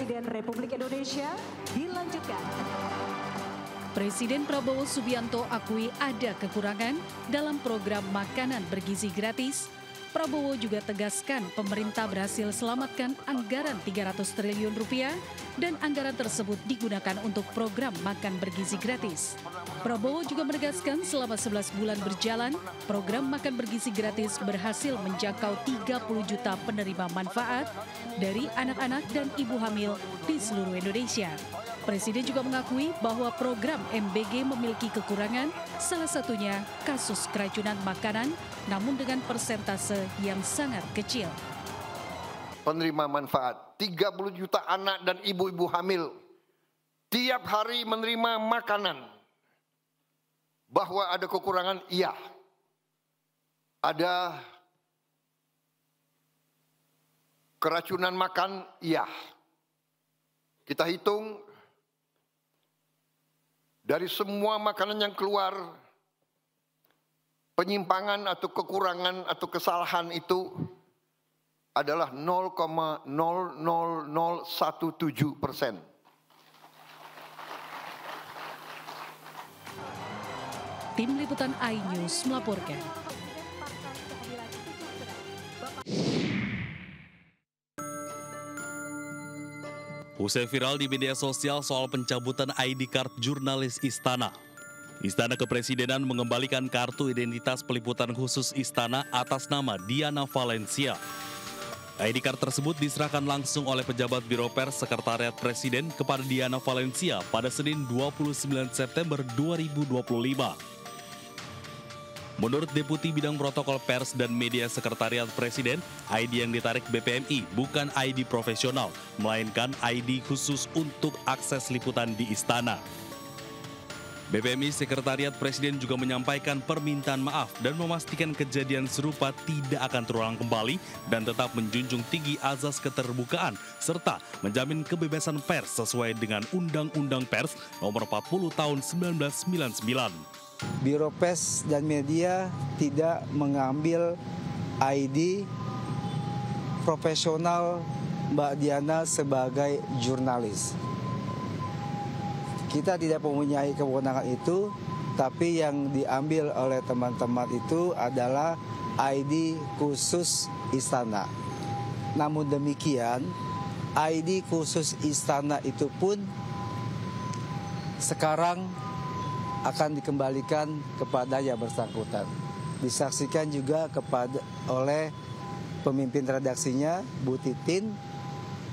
Presiden Republik Indonesia dilanjutkan. Presiden Prabowo Subianto akui ada kekurangan dalam program makanan bergizi gratis. Prabowo juga tegaskan pemerintah berhasil selamatkan anggaran 300 triliun rupiah dan anggaran tersebut digunakan untuk program makan bergizi gratis. Prabowo juga menegaskan selama 11 bulan berjalan, program makan bergizi gratis berhasil menjangkau 30 juta penerima manfaat dari anak-anak dan ibu hamil di seluruh Indonesia. Presiden juga mengakui bahwa program MBG memiliki kekurangan, salah satunya kasus keracunan makanan, namun dengan persentase yang sangat kecil. Penerima manfaat, 30 juta anak dan ibu-ibu hamil, tiap hari menerima makanan. Bahwa ada kekurangan, iya. Ada keracunan makan, iya. Kita hitung, dari semua makanan yang keluar, penyimpangan atau kekurangan atau kesalahan itu adalah 0,00017%. Tim Liputan iNews melaporkan. Usai viral di media sosial soal pencabutan ID card jurnalis Istana. Istana Kepresidenan mengembalikan kartu identitas peliputan khusus Istana atas nama Diana Valencia. ID card tersebut diserahkan langsung oleh pejabat Biro Pers Sekretariat Presiden kepada Diana Valencia pada Senin 29 September 2025. Menurut Deputi Bidang Protokol Pers dan Media Sekretariat Presiden, ID yang ditarik BPMI bukan ID profesional, melainkan ID khusus untuk akses liputan di Istana. BPMI Sekretariat Presiden juga menyampaikan permintaan maaf dan memastikan kejadian serupa tidak akan terulang kembali dan tetap menjunjung tinggi azas keterbukaan serta menjamin kebebasan pers sesuai dengan Undang-Undang Pers Nomor 40 Tahun 1999. Biro Pers dan Media tidak mengambil ID profesional Mbak Diana sebagai jurnalis. Kita tidak mempunyai kewenangan itu, tapi yang diambil oleh teman-teman itu adalah ID khusus Istana. Namun demikian, ID khusus Istana itu pun sekarang akan dikembalikan kepada yang bersangkutan. Disaksikan juga oleh pemimpin redaksinya, Bu Titin,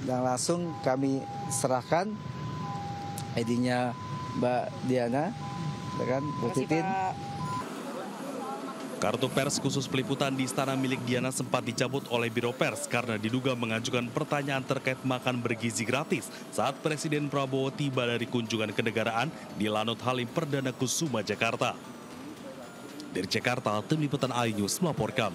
dan langsung kami serahkan ID-nya Mbak Diana, kan, Bu Titin. Kartu pers khusus peliputan di Istana milik Diana sempat dicabut oleh Biro Pers karena diduga mengajukan pertanyaan terkait makan bergizi gratis saat Presiden Prabowo tiba dari kunjungan kenegaraan di Lanut Halim Perdana Kusuma, Jakarta. Dari Jakarta, Tim Liputan iNews melaporkan.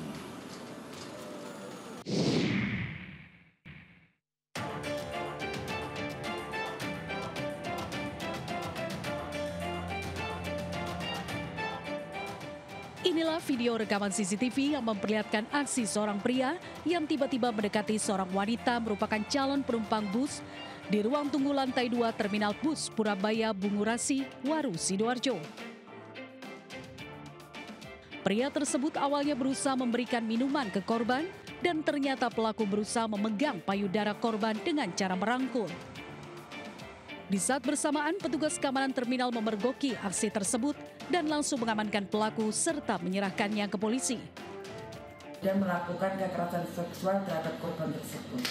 Inilah video rekaman CCTV yang memperlihatkan aksi seorang pria yang tiba-tiba mendekati seorang wanita merupakan calon penumpang bus di ruang tunggu lantai 2 Terminal Bus Purabaya Bungurasi, Waru, Sidoarjo. Pria tersebut awalnya berusaha memberikan minuman ke korban dan ternyata pelaku berusaha memegang payudara korban dengan cara merangkul. Di saat bersamaan, petugas keamanan terminal memergoki aksi tersebut dan langsung mengamankan pelaku serta menyerahkannya ke polisi. Dan melakukan kekerasan seksual terhadap korban tersebut.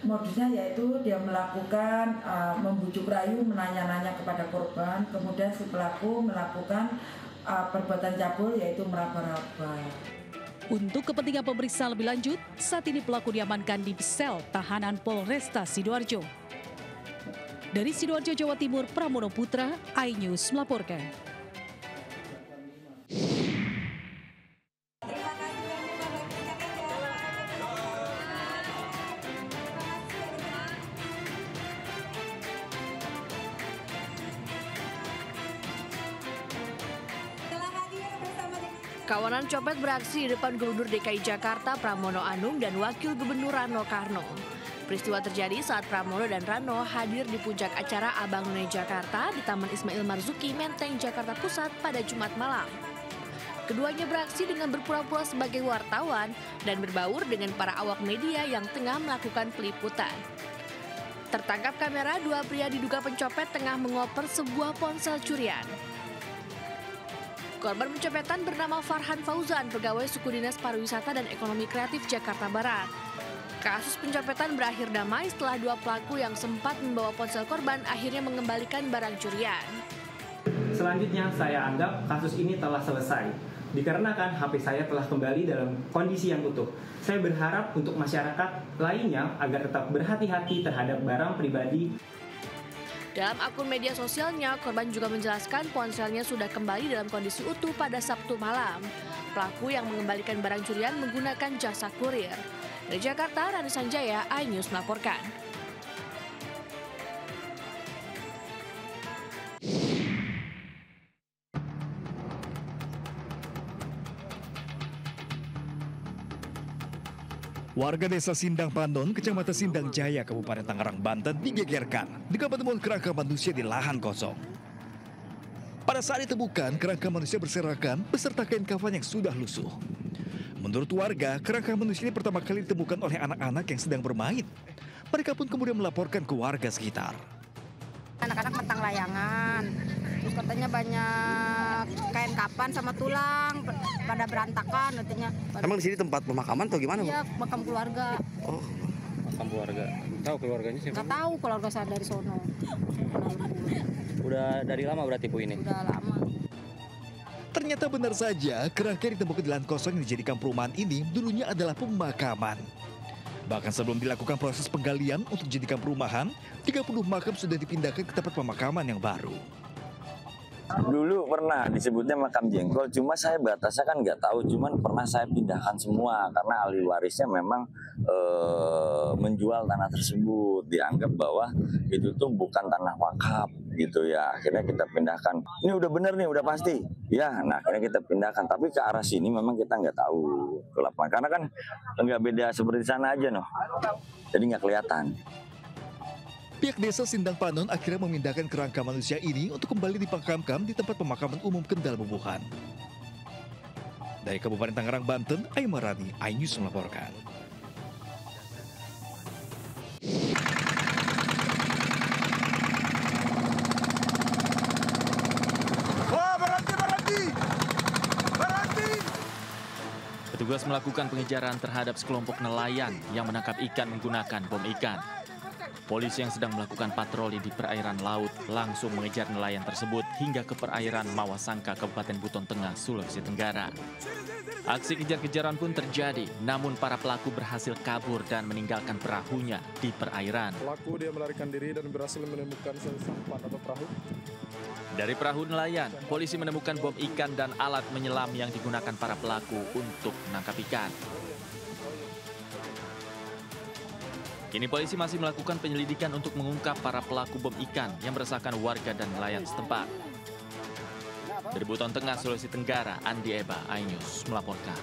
Modusnya yaitu dia melakukan membujuk rayu, menanya-nanya kepada korban, kemudian si pelaku melakukan perbuatan cabul yaitu meraba-raba. Untuk kepentingan pemeriksaan lebih lanjut, saat ini pelaku diamankan di sel tahanan Polresta Sidoarjo. Dari Sidoarjo, Jawa Timur, Pramono Putra, iNews melaporkan. Kawanan copet beraksi di depan Gubernur DKI Jakarta Pramono Anung dan Wakil Gubernur Rano Karno. Peristiwa terjadi saat Pramono dan Rano hadir di puncak acara Abang None Jakarta di Taman Ismail Marzuki, Menteng, Jakarta Pusat pada Jumat malam. Keduanya beraksi dengan berpura-pura sebagai wartawan dan berbaur dengan para awak media yang tengah melakukan peliputan. Tertangkap kamera, dua pria diduga pencopet tengah mengoper sebuah ponsel curian. Korban pencopetan bernama Farhan Fauzan, pegawai suku dinas pariwisata dan ekonomi kreatif Jakarta Barat. Kasus pencopetan berakhir damai setelah dua pelaku yang sempat membawa ponsel korban akhirnya mengembalikan barang curian. Selanjutnya saya anggap kasus ini telah selesai, dikarenakan HP saya telah kembali dalam kondisi yang utuh. Saya berharap untuk masyarakat lainnya agar tetap berhati-hati terhadap barang pribadi. Dalam akun media sosialnya, korban juga menjelaskan ponselnya sudah kembali dalam kondisi utuh pada Sabtu malam. Pelaku yang mengembalikan barang curian menggunakan jasa kurir. Dari Jakarta, Rani Sanjaya, iNews melaporkan. Warga desa Sindang Pandon, Kecamatan Sindang Jaya, Kabupaten Tangerang, Banten digegerkan dengan penemuan kerangka manusia di lahan kosong. Pada saat ditemukan, kerangka manusia berserakan beserta kain kafan yang sudah lusuh. Menurut warga, kerangka manusia ini pertama kali ditemukan oleh anak-anak yang sedang bermain. Mereka pun kemudian melaporkan ke warga sekitar. Anak-anak mentang layangan, terus katanya banyak kain kapan sama tulang, pada berantakan katanya. Emang di sini tempat pemakaman atau gimana? Iya, makam keluarga. Oh, Makam keluarga. Tahu keluarganya siapa? Nggak tahu keluarga saya dari sono. udah dari lama berarti Bu ini? Udah lama. Ternyata benar saja, kerangka yang ditemukan di lahan kosong yang dijadikan perumahan ini dulunya adalah pemakaman. Bahkan sebelum dilakukan proses penggalian untuk dijadikan perumahan, 30 makam sudah dipindahkan ke tempat pemakaman yang baru. Dulu pernah disebutnya makam jengkol, cuma saya batasnya kan nggak tahu, cuman pernah saya pindahkan semua karena ahli warisnya memang menjual tanah tersebut, dianggap bahwa itu tuh bukan tanah wakaf gitu ya. Akhirnya kita pindahkan. Ini udah bener nih, udah pasti. Ya, nah akhirnya kita pindahkan. Tapi ke arah sini memang kita nggak tahu ke lapangan karena kan nggak beda seperti sana aja noh. Jadi nggak kelihatan. Pihak desa Sindang Panon akhirnya memindahkan kerangka manusia ini untuk kembali dimakamkan di tempat pemakaman umum Kendal Bubuhan. Dari Kabupaten Tangerang, Banten, Aimarani, iNews melaporkan. Petugas melakukan pengejaran terhadap sekelompok nelayan yang menangkap ikan menggunakan bom ikan. Polisi yang sedang melakukan patroli di perairan laut langsung mengejar nelayan tersebut hingga ke perairan Mawasangka, Kabupaten Buton Tengah, Sulawesi Tenggara. Aksi kejar-kejaran pun terjadi, namun para pelaku berhasil kabur dan meninggalkan perahunya di perairan. Pelaku dia melarikan diri dan berhasil menemukan sampan atau perahu. Dari perahu nelayan, polisi menemukan bom ikan dan alat menyelam yang digunakan para pelaku untuk menangkap ikan. Kini polisi masih melakukan penyelidikan untuk mengungkap para pelaku bom ikan yang meresahkan warga dan nelayan setempat. Dari Buton Tengah, Sulawesi Tenggara, Andi Eba, iNews melaporkan.